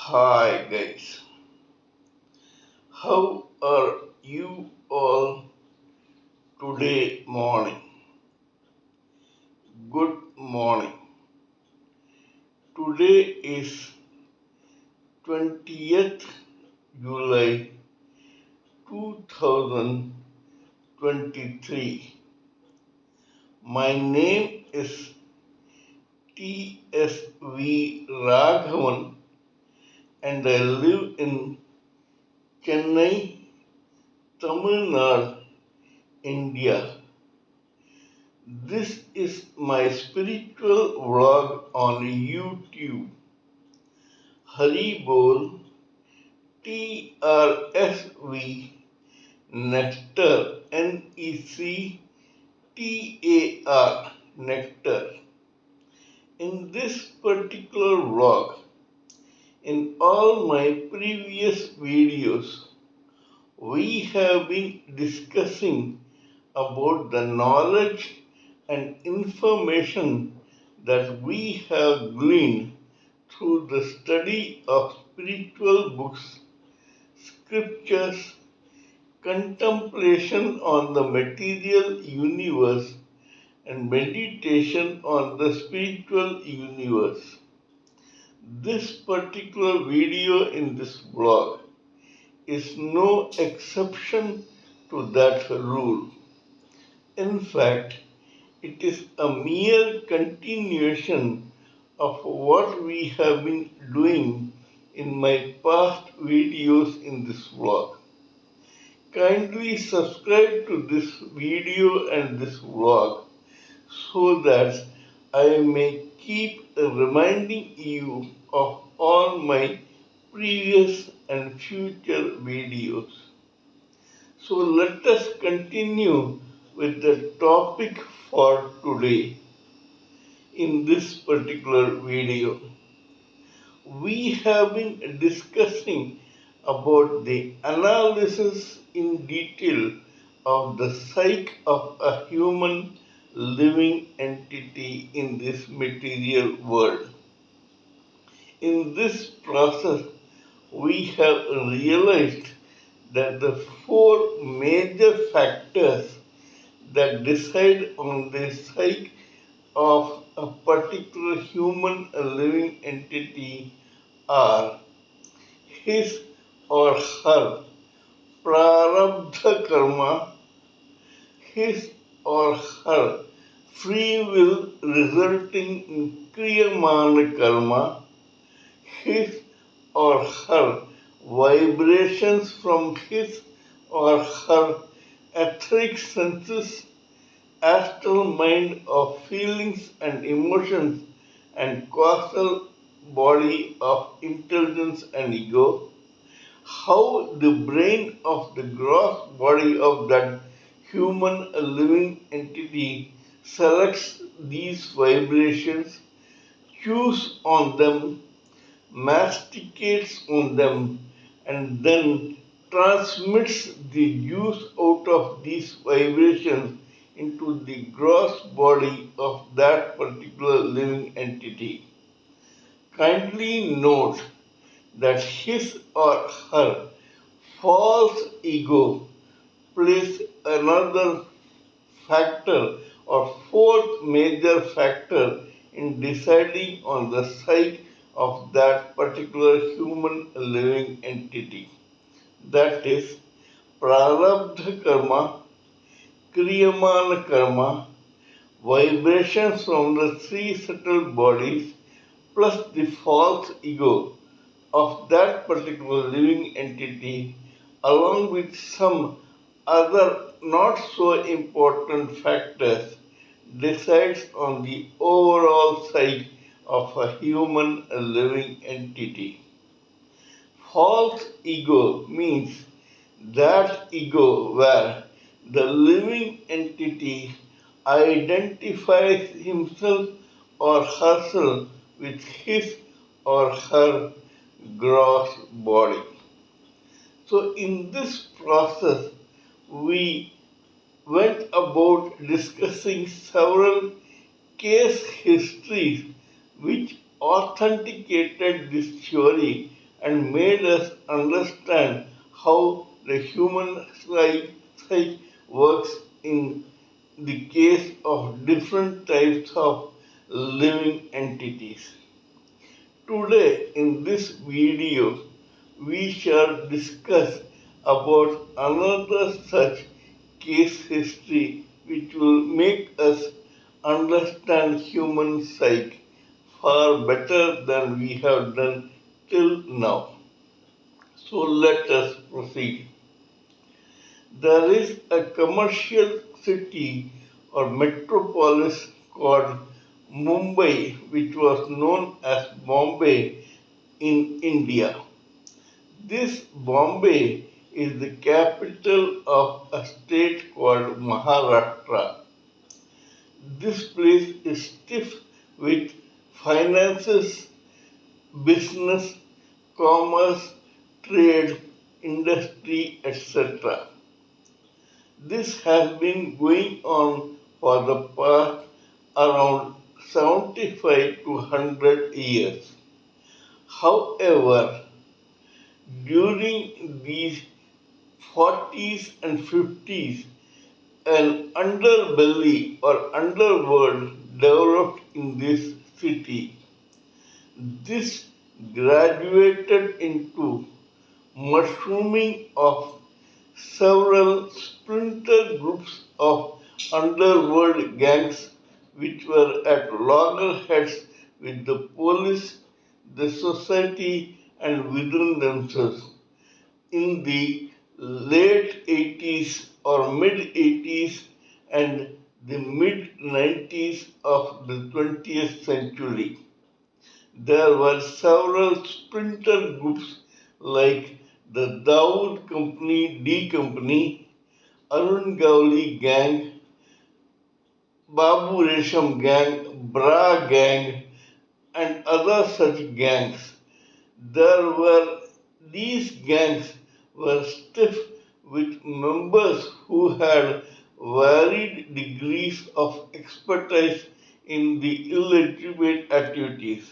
Hi guys, how are you all today morning? Good morning. Today is 20th July 2023. My name is TSV Raghavan and I live in Chennai, Tamil Nadu, India. This is my spiritual vlog on YouTube. Haribol TRSV nectar NECTAR nectar. In this particular vlog, in all my previous videos, we have been discussing about the knowledge and information that we have gleaned through the study of spiritual books, scriptures, contemplation on the material universe, and meditation on the spiritual universe. This particular video in this blog is no exception to that rule. In fact, it is a mere continuation of what we have been doing in my past videos in this vlog. Kindly subscribe to this video and this vlog so that I may keep reminding you of all my previous and future videos. So let us continue with the topic for today. In this particular video, we have been discussing about the analysis in detail of the psyche of a human living entity in this material world. In this process, we have realized that the four major factors that decide on the psyche of a particular human living entity are his or her prarabdha karma, his or her free will resulting in kriyamana karma, his or her vibrations from his or her etheric senses, astral mind of feelings and emotions, and causal body of intelligence and ego, how the brain of the gross body of that human living entity selects these vibrations, chews on them, masticates on them, and then transmits the juice out of these vibrations into the gross body of that particular living entity. Kindly note that his or her false ego plays another factor or fourth major factor in deciding on the psyche of that particular human living entity. That is prarabdha karma, kriyamana karma, vibrations from the three subtle bodies, plus the false ego of that particular living entity, along with some other not so important factors, decides on the overall psyche of a human living entity. False ego means that ego where the living entity identifies himself or herself with his or her gross body. So in this process, we went about discussing several case histories which authenticated this theory and made us understand how the human psyche works in the case of different types of living entities. Today, in this video, we shall discuss about another such case history which will make us understand human psyche far better than we have done till now. So let us proceed. There is a commercial city or metropolis called Mumbai, which was known as Bombay in India. This Bombay is the capital of a state called Maharashtra. This place is stiff with finances, business, commerce, trade, industry, etc. This has been going on for the past around 75 to 100 years. However, during these 40s and 50s, an underbelly or underworld developed in this city. This graduated into mushrooming of several splinter groups of underworld gangs which were at loggerheads with the police, the society, and within themselves. In the late 80s or mid 80s and the mid 90s of the 20th century. There were several splinter groups like the Dawood Company, D Company, Arun Gowli Gang, Babu Resham Gang, Bra Gang, and other such gangs. There were these gangs were stiff with members who had varied degrees of expertise in the illegitimate activities.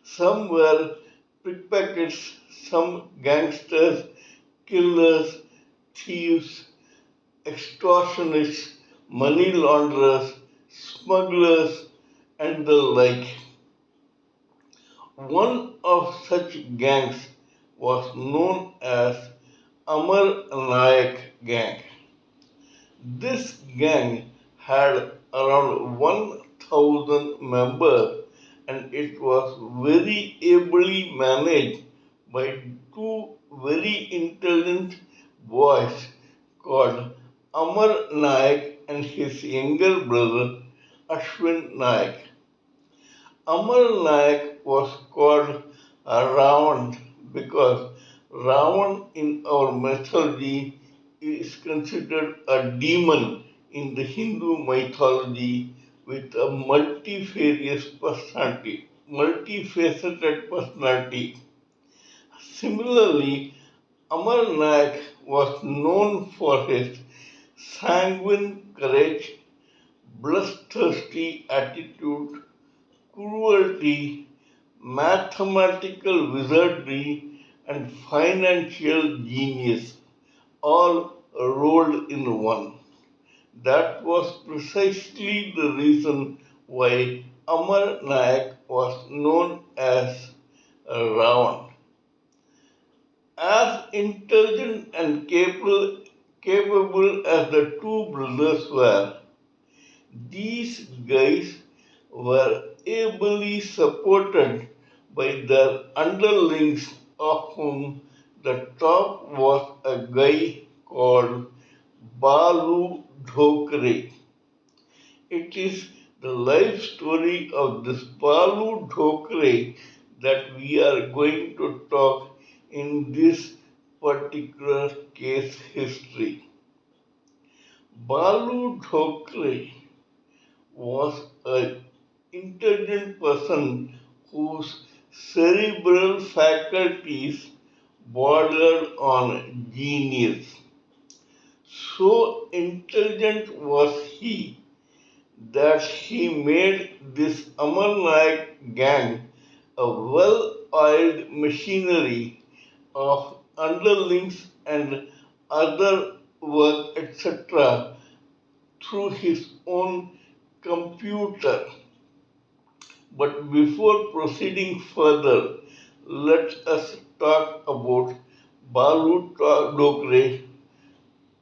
Some were pickpockets, some gangsters, killers, thieves, extortionists, money launderers, smugglers, and the like. One of such gangs was known as Amar Nayak Gang. This gang had around 1,000 members and it was very ably managed by two very intelligent boys called Amar Nayak and his younger brother Ashwin Nayak. Amar Nayak was called Ravan because Ravan in our mythology is considered a demon in the Hindu mythology with a multifaceted personality. Similarly, Amar Nayak was known for his sanguine courage, bloodthirsty attitude, cruelty, mathematical wizardry, and financial genius, all rolled in one. That was precisely the reason why Amar Nayak was known as Ravan. As intelligent and capable as the two brothers were, these guys were ably supported by their underlings, of whom the top was a guy called Balu Dhokre. It is the life story of this Balu Dhokre that we are going to talk in this particular case history. Balu Dhokre was an intelligent person whose cerebral faculties bordered on genius. So intelligent was he that he made this Amar Nayak gang a well-oiled machinery of underlings and other work, etc., through his own computer. But before proceeding further, let us talk about Balu Dhokre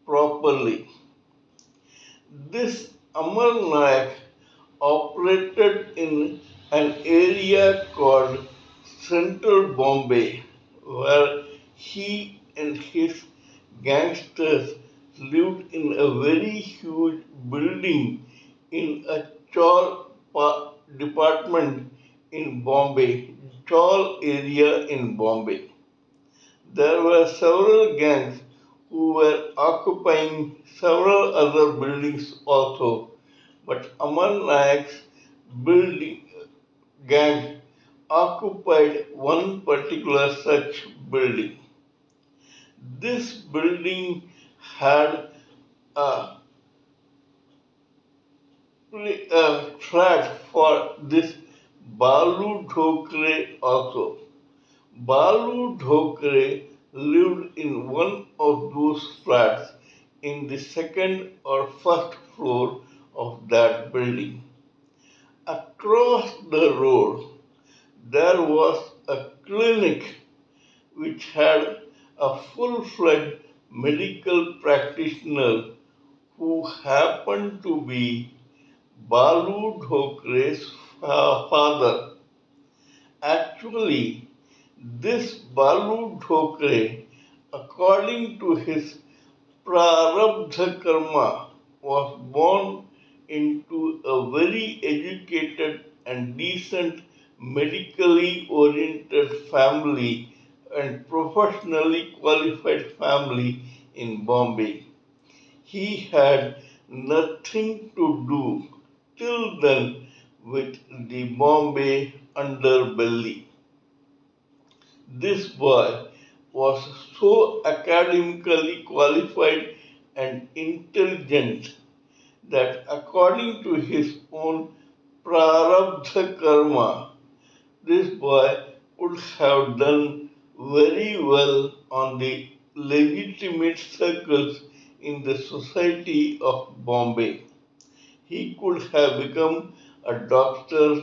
properly. This Amar Nayak operated in an area called Central Bombay, where he and his gangsters lived in a very huge building in a department in Bombay, Chawl area in Bombay. There were several gangs who were occupying several other buildings also, but Amar Nayak's building gang occupied one particular such building. This building had a, a flat for this Balu Dhokre also. Balu Dhokre lived in one of those flats in the second or first floor of that building. Across the road, there was a clinic which had a full-fledged medical practitioner who happened to be Balu Dhokre's father. Actually, this Balu Dhokre, according to his prarabdha karma, was born into a very educated and decent, medically oriented family and professionally qualified family in Bombay. He had nothing to do till then with the Bombay underbelly. This boy was so academically qualified and intelligent that according to his own prarabdha karma, this boy would have done very well on the legitimate circles in the society of Bombay. He could have become a doctor,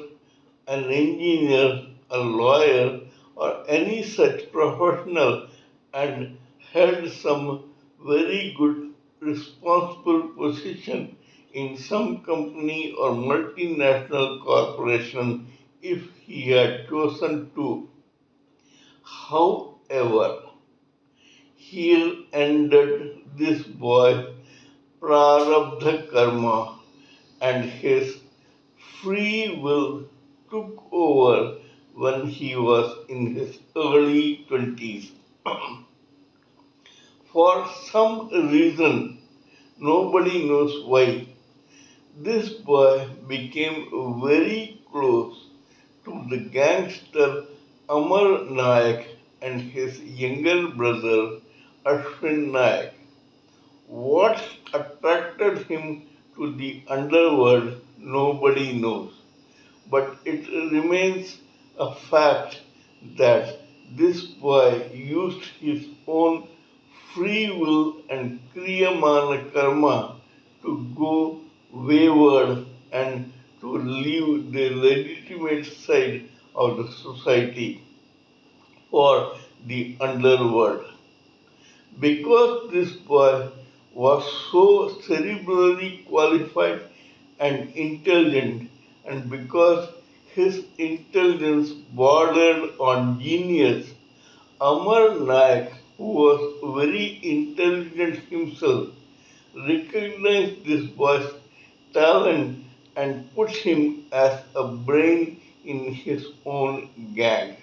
an engineer, a lawyer, or any such professional and held some very good responsible position in some company or multinational corporation if he had chosen to. However, here ended this boy's prarabdha karma and his free will took over when he was in his early 20s. For some reason, nobody knows why, this boy became very close to the gangster Amar Nayak and his younger brother Ashwin Nayak. What attracted him to the underworld, nobody knows. But it remains a fact that this boy used his own free will and kriyamana karma to go wayward and to leave the legitimate side of the society for the underworld. Because this boy was so cerebrally qualified and intelligent, and because his intelligence bordered on genius, Amar Nayak, who was very intelligent himself, recognized this boy's talent and put him as a brain in his own gang.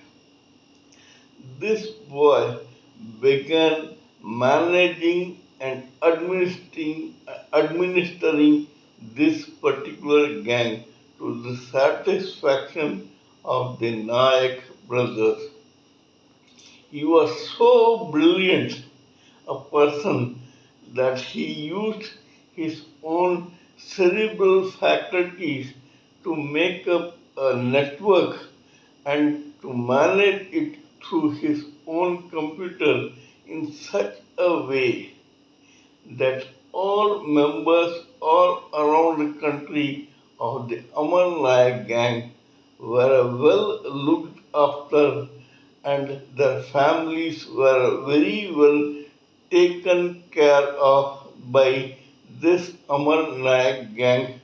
This boy began managing and administering this particular gang to the satisfaction of the Nayak brothers. He was so brilliant a person that he used his own cerebral faculties to make up a network and to manage it through his own computer in such a way that all members all around the country of the Amar Nayak gang were well looked after and their families were very well taken care of by this Amar Nayak gang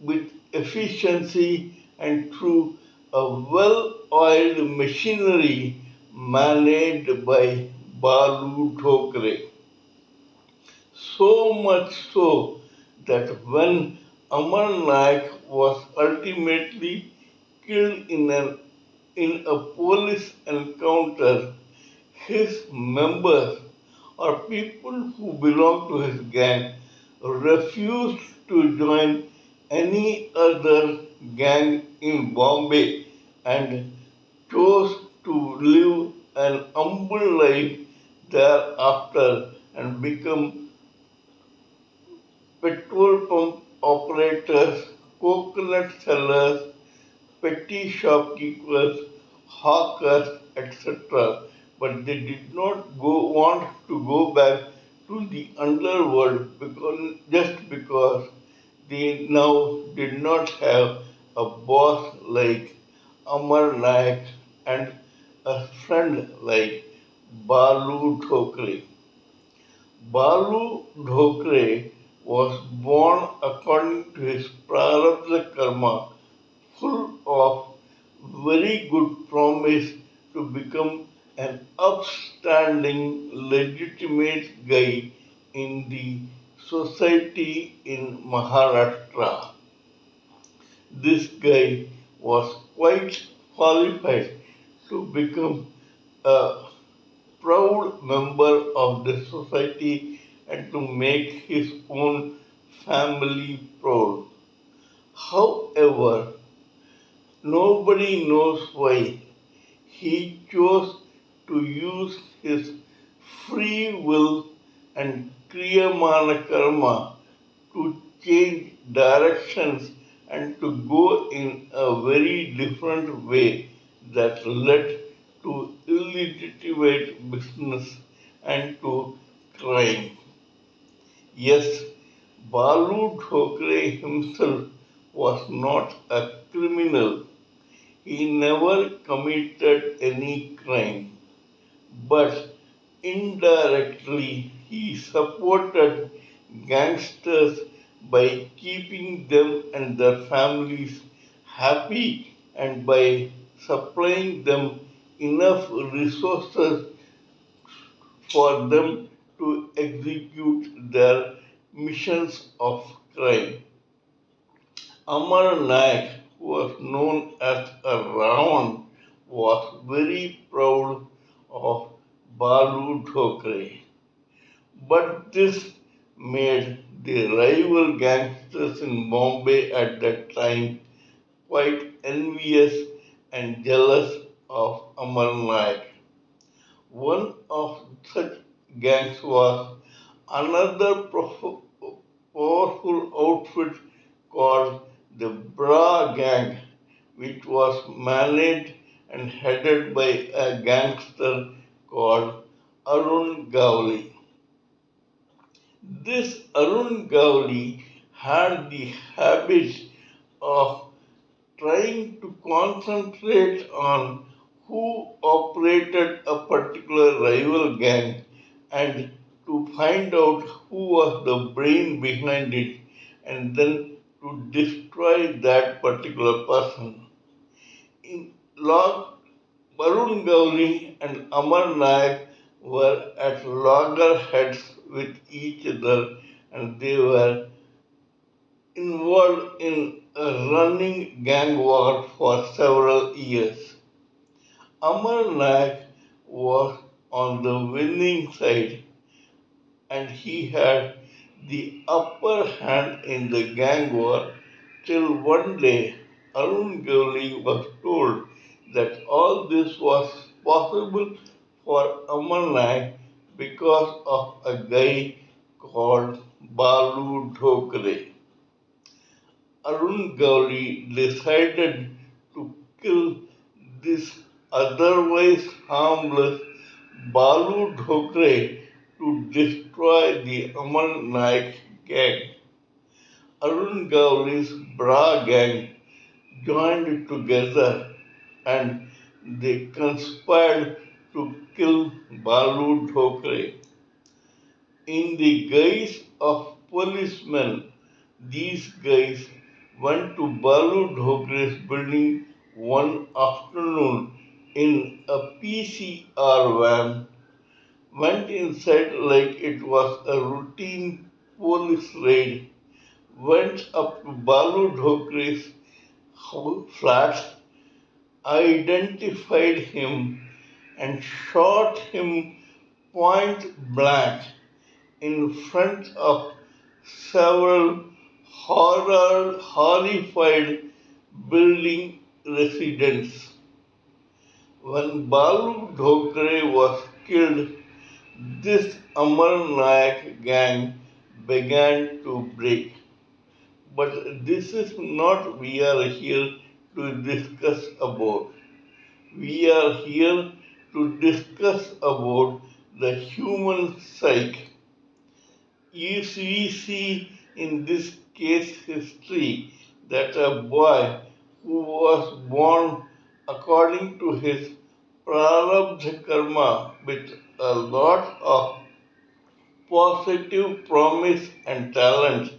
with efficiency and through a well-oiled machinery managed by Balu Dhokre. So much so that when Amar Naik was ultimately killed in a police encounter, his members or people who belonged to his gang refused to join any other gang in Bombay and chose to live an humble life thereafter and become petrol pump operators, coconut sellers, petty shopkeepers, hawkers, etc. But they did not want to go back to the underworld just because they now did not have a boss like Amar Naik and a friend like Balu Dhokre. Balu Dhokre was born according to his prarabdha karma, full of very good promise to become an upstanding, legitimate guy in the society in Maharashtra. This guy was quite qualified to become a proud member of the society and to make his own family proud. However, nobody knows why he chose to use his free will and kriyamana karma to change directions and to go in a very different way that led to illegitimate business and to crime. Yes, Balu Dhokre himself was not a criminal. He never committed any crime, but indirectly he supported gangsters by keeping them and their families happy and by supplying them enough resources for them to execute their missions of crime. Amar Naik, who was known as a Ravan, was very proud of Balu Dhokre. But this made the rival gangsters in Bombay at that time quite envious and jealous of Amar Naik. One of such gangs was another powerful outfit called the Bra Gang, which was managed and headed by a gangster called Arun Gawli. This Arun Gawli had the habit of trying to concentrate on who operated a particular rival gang and to find out who was the brain behind it and then to destroy that particular person. In log, Barun Gauri and Amar Nayak were at loggerheads with each other and they were involved in a running gang war for several years. Amar Nayak was on the winning side and he had the upper hand in the gang war till one day Arun Gowli was told that all this was possible for Amar Nayak because of a guy called Balu Dhokre. Arun Gowri decided to kill this otherwise harmless Balu Dhokre to destroy the Amar Naik gang. Arun Gowli's Bra gang joined together and they conspired to kill Balu Dhokre. In the guise of policemen, these guys went to Balu Dhokre's building one afternoon in a PCR van, went inside like it was a routine police raid, went up to Balu Dhokre's flat, identified him, and shot him point blank in front of several horrified building residents. When Balu Dhokre was killed, this Amar Naik gang began to break. But this is not we are here to discuss about. We are here to discuss about the human psyche. If we see in this case history that a boy who was born according to his prarabdha karma with a lot of positive promise and talent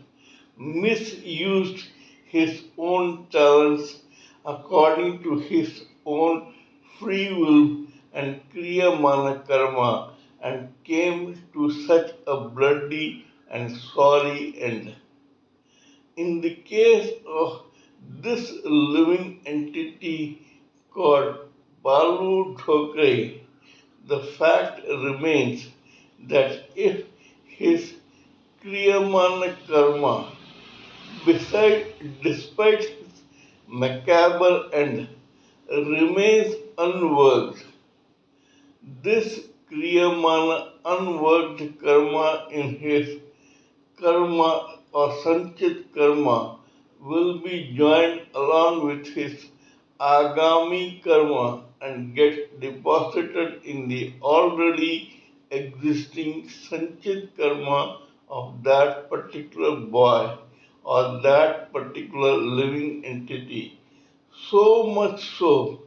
misused his own talents according to his own free will and kriyamana karma and came to such a bloody and sorry end. In the case of this living entity called Balu Dhokre, the fact remains that if his kriyamana karma despite his macabre end, remains unworked. This Kriyamana unworked karma in his karma or Sanchit karma will be joined along with his Agami karma and get deposited in the already existing Sanchit karma of that particular boy or that particular living entity. So much so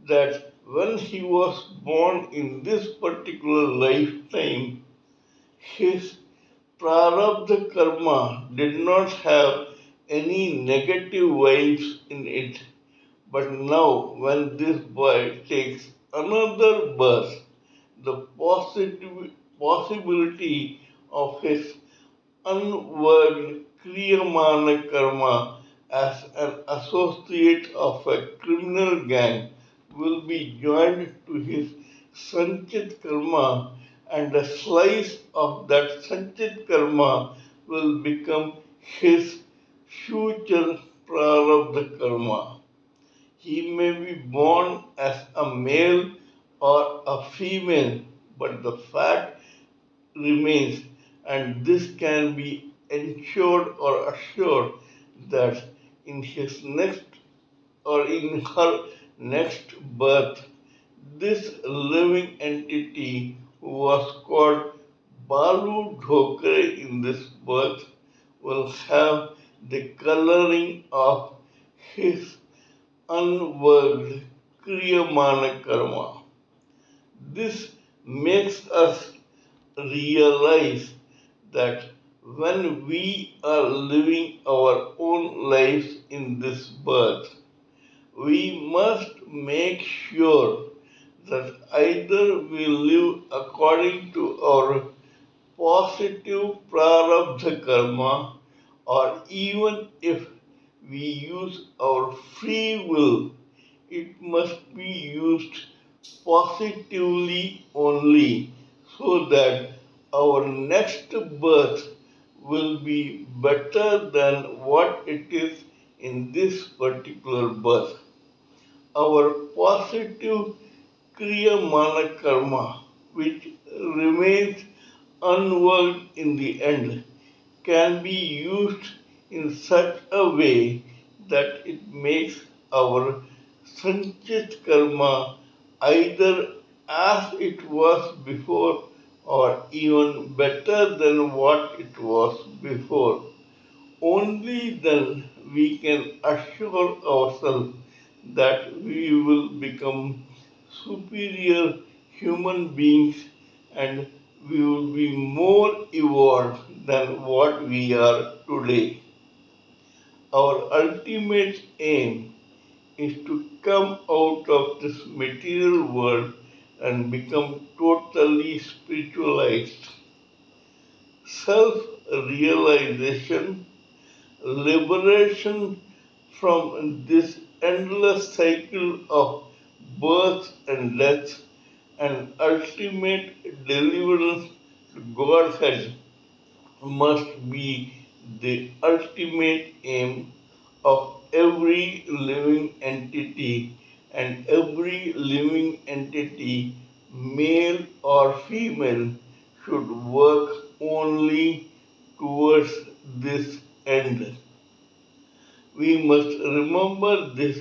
that when he was born in this particular lifetime, his prarabdha karma did not have any negative vibes in it. But now, when this boy takes another birth, the possibility of his unworked kriyamana karma as an associate of a criminal gang will be joined to his sanchit karma, and a slice of that sanchit karma will become his future prarabdha karma. He may be born as a male or a female, but the fact remains, and this can be ensured or assured that in his next or in her next birth, this living entity who was called Balu Dhokre in this birth will have the coloring of his unworked Kriyamana karma. This makes us realize that when we are living our own lives in this birth, we must make sure that either we live according to our positive prarabdha karma, or even if we use our free will, it must be used positively only so that our next birth will be better than what it is in this particular birth. Our positive Kriyamana karma, which remains unworked in the end, can be used in such a way that it makes our Sanchit karma either as it was before or even better than what it was before. Only then we can assure ourselves that we will become superior human beings and we will be more evolved than what we are today. Our ultimate aim is to come out of this material world and become totally spiritualized. Self realization, liberation from this endless cycle of birth and death, and ultimate deliverance to Godhead must be the ultimate aim of every living entity, and every living entity, male or female, should work only towards this end. We must remember this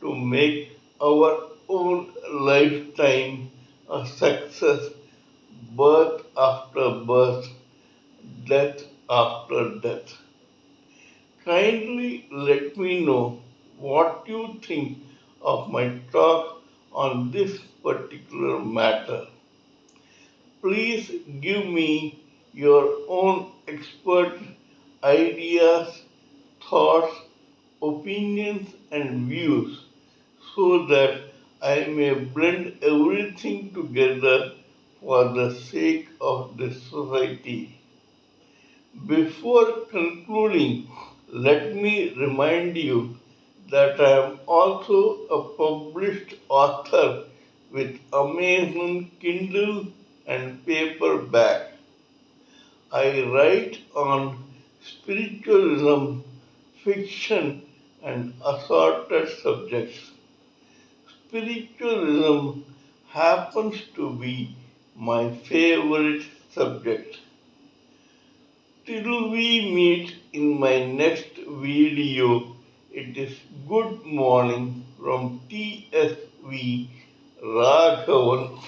to make our own lifetime a success, birth after birth, death after death. Kindly let me know what you think of my talk on this particular matter. Please give me your own expert ideas, thoughts, opinions, and views so that I may blend everything together for the sake of this society. Before concluding, let me remind you that I am also a published author with Amazon Kindle and paperback. I write on spiritualism, fiction, and assorted subjects. Spiritualism happens to be my favorite subject. Till we meet in my next video, it is good morning from TSV Raghavan.